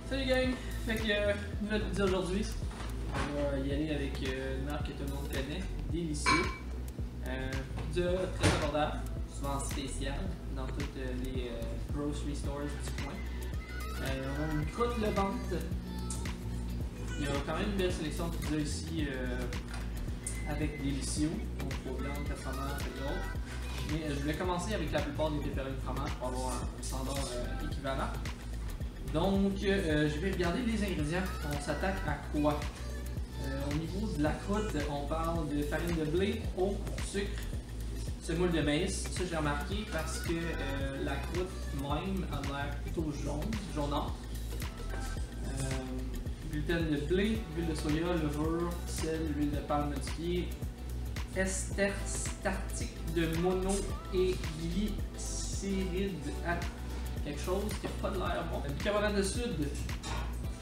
Salut gang! Fait que nouvelle vidéo aujourd'hui, on va y aller avec une marque que tout le monde connaît, Délicieux. Pizza très abordable, souvent spéciale dans toutes les grocery stores du coin. On a une croûte levante. Il y a quand même une belle sélection de pizza ici avec Délicieux, donc pour viande, fromage et autres. Mais je voulais commencer avec la plupart des pepperoni fromage pour avoir un standard équivalent. Donc, je vais regarder les ingrédients. On s'attaque à quoi? Au niveau de la croûte, on parle de farine de blé, eau, sucre, semoule de maïs. Ça, j'ai remarqué parce que la croûte même a l'air plutôt jaunâtre. Gluten de blé, huile de soya, levure, sel, huile de palme modifiée, ester startique de mono et glycéride à quelque chose qui n'a pas de l'air bon. Bicarbonate de soude,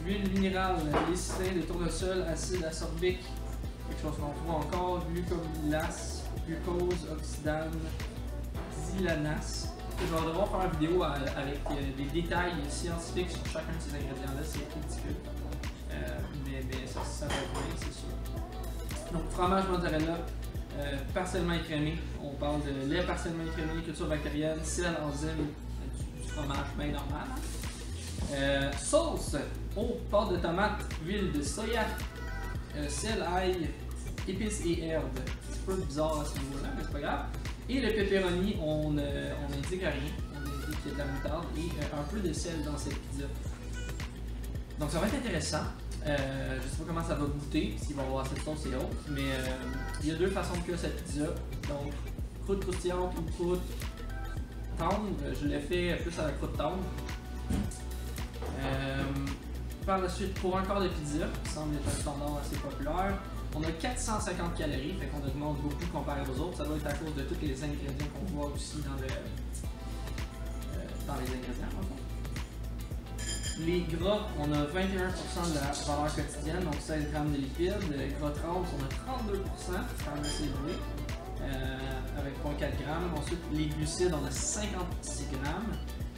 huile minérale, lécithin de tournesol, acide ascorbique, quelque chose qu'on trouve encore, glucomylase, glucose, oxydane, xylanas. Je vais devoir faire une vidéo avec des détails scientifiques sur chacun de ces ingrédients-là, c'est ridicule. Mais ça va être bien, c'est sûr. Donc, fromage mozzarella, partiellement écrémé. On parle de lait partiellement écrémé, culture bactérienne, sel, enzyme, du fromage bien normal. Sauce, eau, pâte de tomate, huile de soya, sel, ail, épices et herbes. C'est un peu bizarre à ce niveau-là, mais c'est pas grave. Et le pepperoni, on indique rien. On indique qu'il y a de la moutarde et un peu de sel dans cette pizza. Donc ça va être intéressant. Je sais pas comment ça va goûter, s'il va y avoir cette sauce et autres, mais il y a deux façons de cuire cette pizza. Donc, croûte croustillante ou croûte tendre. Je l'ai fait plus à la croûte tendre. Par la suite, pour un quart de pizza, qui semble être un standard assez populaire, on a 450 calories, fait qu'on augmente beaucoup comparé aux autres. Ça doit être à cause de tous les ingrédients qu'on voit aussi dans les ingrédients. Les gras, on a 21% de la valeur quotidienne, donc 16 g de lipides. Le gras trans, on a 32%, quand même assez élevé, avec 0,4 g. Ensuite, les glucides, on a 56 g,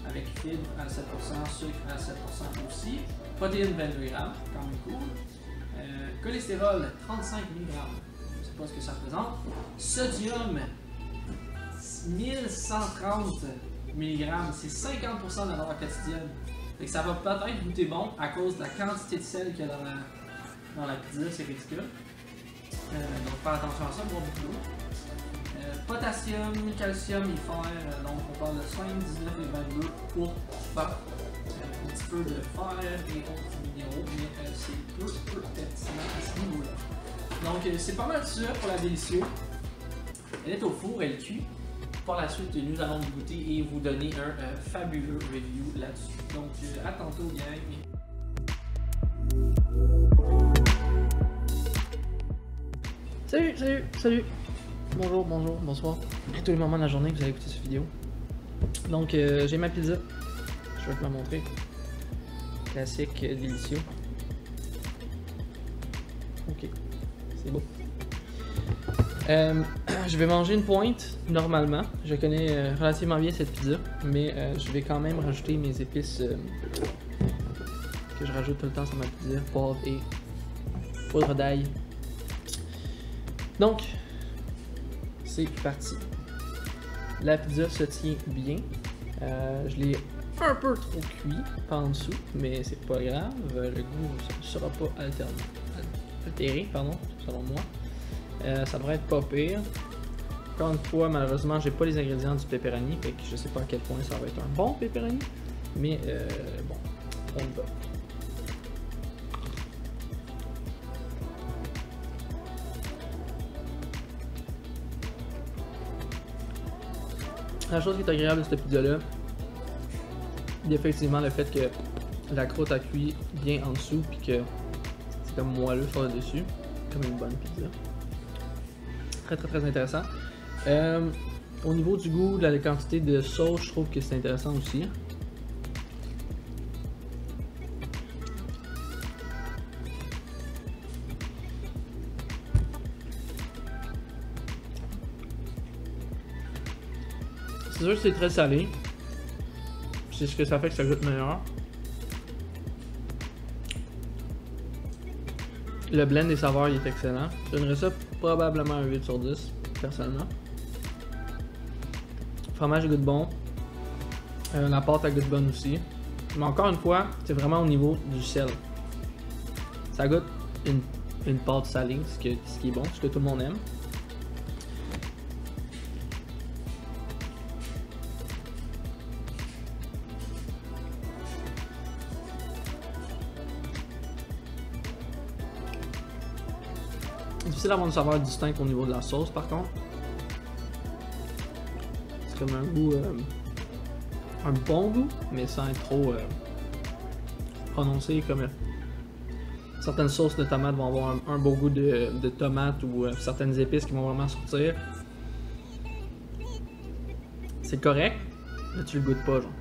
avec fibres à 7%, sucre à 7% aussi. Protéines, 22 g, quand même cool. Cholestérol, 35 mg, je ne sais pas ce que ça représente. Sodium, 1130 mg, c'est 50% de la valeur quotidienne. Fait que ça va peut-être goûter bon à cause de la quantité de sel qu'il y a dans la pizza, c'est ridicule. Donc faire attention à ça, boire beaucoup d'eau. Potassium, calcium et fer, donc on parle de 5, 19 et 22 pour faire un petit peu de fer et autres minéraux, mais c'est peu pertinent à ce niveau-là. Donc c'est pas mal ça pour la Délicieux. Elle est au four, elle cuit. Par la suite, nous allons goûter et vous donner un fabuleux review là-dessus. Donc, à tantôt, gang! Salut! Bonjour, bonsoir. À tous les moments de la journée que vous allez écouter cette vidéo. Donc, j'ai ma pizza. Je vais te la montrer. Classique, Délicieux. Ok, c'est beau. Je vais manger une pointe normalement. Je connais relativement bien cette pizza, mais je vais quand même rajouter mes épices que je rajoute tout le temps sur ma pizza, poivre et poudre d'ail. Donc, c'est parti. La pizza se tient bien. Je l'ai un peu trop cuit par en dessous, mais c'est pas grave. Le goût ne sera pas altéré, selon moi. Ça devrait être pas pire. Encore une fois, malheureusement, j'ai pas les ingrédients du pepperoni, fait que je sais pas à quel point ça va être un bon pepperoni, mais bon, on y va. La chose qui est agréable de cette pizza-là, c'est effectivement le fait que la croûte a cuit bien en dessous, puis que c'est comme moelleux sur le dessus, comme une bonne pizza. Très intéressant. Au niveau du goût, de la quantité de sauce, je trouve que c'est intéressant aussi. C'est sûr que c'est très salé. C'est ce que ça fait que ça goûte meilleur. Le blend des saveurs il est excellent. Je donnerais ça probablement un 8 sur 10, personnellement. Le fromage goûte bon. La pâte elle goûte bonne aussi. Mais encore une fois, c'est vraiment au niveau du sel. Ça goûte une pâte salée, ce qui est bon, ce que tout le monde aime. C'est difficile d'avoir une saveur distincte au niveau de la sauce par contre. C'est comme un goût, un bon goût, mais sans être trop prononcé comme certaines sauces de tomates vont avoir un beau goût de tomate ou certaines épices qui vont vraiment sortir. C'est correct, mais tu le goûtes pas genre.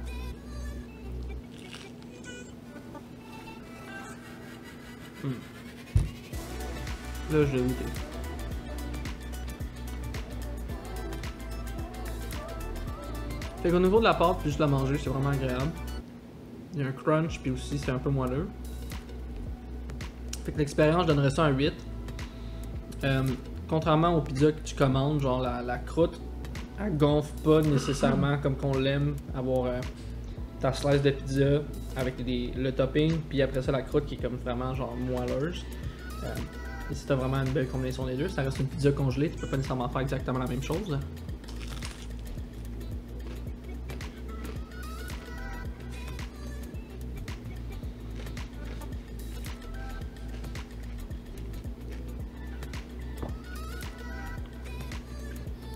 Là, je l'ai goûté. Fait qu'au niveau de la pâte, puis juste la manger, c'est vraiment agréable. Il y a un crunch, puis aussi c'est un peu moelleux. Fait que l'expérience, je donnerais ça un 8. Contrairement aux pizzas que tu commandes, genre la croûte, elle gonfle pas nécessairement comme qu'on l'aime, avoir ta slice de pizza avec le topping, puis après ça la croûte qui est comme vraiment genre moelleuse. Et si t'as vraiment une belle combinaison des deux, ça reste une pizza congelée, tu peux pas nécessairement faire exactement la même chose.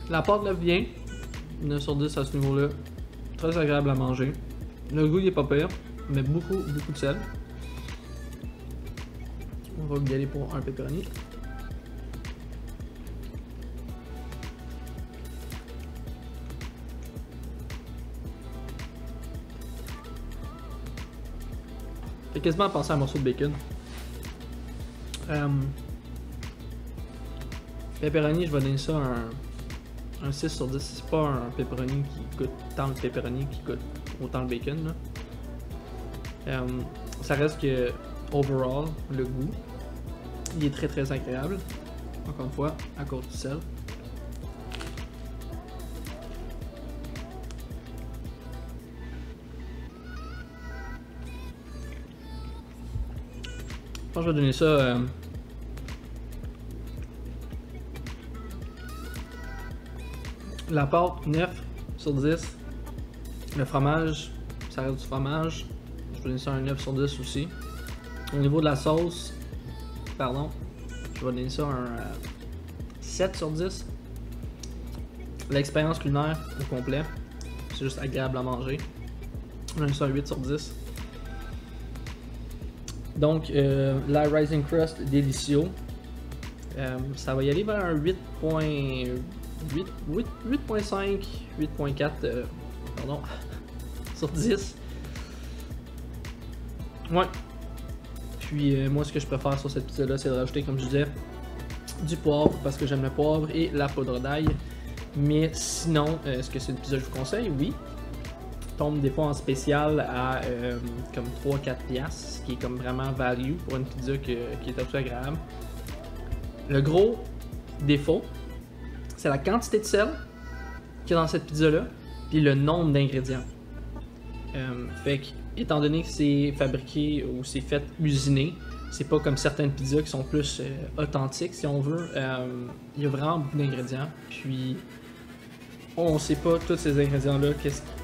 La pâte lève bien, 9 sur 10 à ce niveau-là, très agréable à manger. Le goût il est pas pire, mais beaucoup de sel. On va y aller pour un pepperoni. Fait quasiment penser à un morceau de bacon. Pepperoni, je vais donner ça un 6 sur 10. C'est pas un pepperoni qui goûte tant le pepperoni qui goûte autant le bacon. Là. Ça reste que, overall, le goût, il est très agréable. Encore une fois, à cause du sel. Je pense que je vais donner ça la pâte 9 sur 10. Le fromage, ça reste du fromage. Je vais donner ça un 9 sur 10 aussi. Au niveau de la sauce, pardon, je vais donner ça un 7 sur 10. L'expérience culinaire au complet, c'est juste agréable à manger. Je vais donner ça un 8 sur 10. Donc, la Rising Crust Delicio, ça va y aller vers un 8.5, 8.4 pardon, sur 10. Ouais. Puis moi ce que je préfère sur cette pizza là, c'est de rajouter, comme je disais, du poivre parce que j'aime le poivre et la poudre d'ail. Mais sinon, est-ce que c'est une pizza que je vous conseille? Oui. Tombe des fois en spécial à comme 3-4$, ce qui est comme vraiment value pour une pizza qui est absolument agréable. Le gros défaut, c'est la quantité de sel qu'il y a dans cette pizza là, puis le nombre d'ingrédients. Fait que, étant donné que c'est fabriqué ou c'est fait usiné, c'est pas comme certaines pizzas qui sont plus authentiques si on veut. Il y a vraiment beaucoup d'ingrédients, puis on sait pas tous ces ingrédients là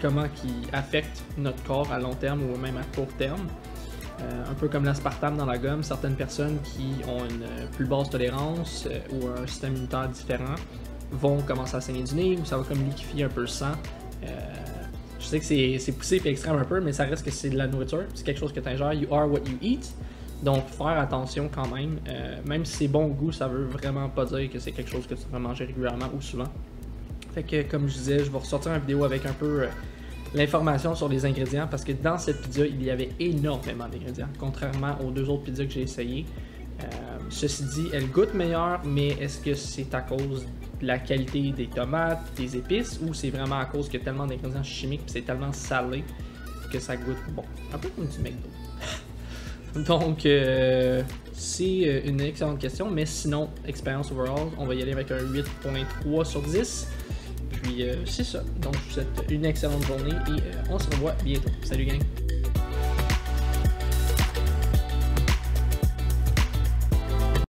comment ils affectent notre corps à long terme ou même à court terme. Un peu comme l'aspartame dans la gomme, certaines personnes qui ont une plus basse tolérance ou un système immunitaire différent vont commencer à saigner du nez ou ça va comme liquéfier un peu le sang. Je sais que c'est poussé et extrême un peu, mais ça reste que c'est de la nourriture, c'est quelque chose que tu ingères, you are what you eat. Donc faire attention quand même, même si c'est bon au goût, ça veut vraiment pas dire que c'est quelque chose que tu vas manger régulièrement ou souvent. Fait que comme je disais, je vais ressortir une vidéo avec un peu l'information sur les ingrédients parce que dans cette pizza, il y avait énormément d'ingrédients, contrairement aux deux autres pizzas que j'ai essayées. Ceci dit, elle goûte meilleure, mais est-ce que c'est à cause de la qualité des tomates, des épices, ou c'est vraiment à cause qu'il y a tellement d'ingrédients chimiques et c'est tellement salé que ça goûte bon? Un peu comme du McDo. Donc, c'est une excellente question, mais sinon, expérience overall, on va y aller avec un 8.3 sur 10. Puis, c'est ça. Donc, je vous souhaite une excellente journée et on se revoit bientôt. Salut, gang!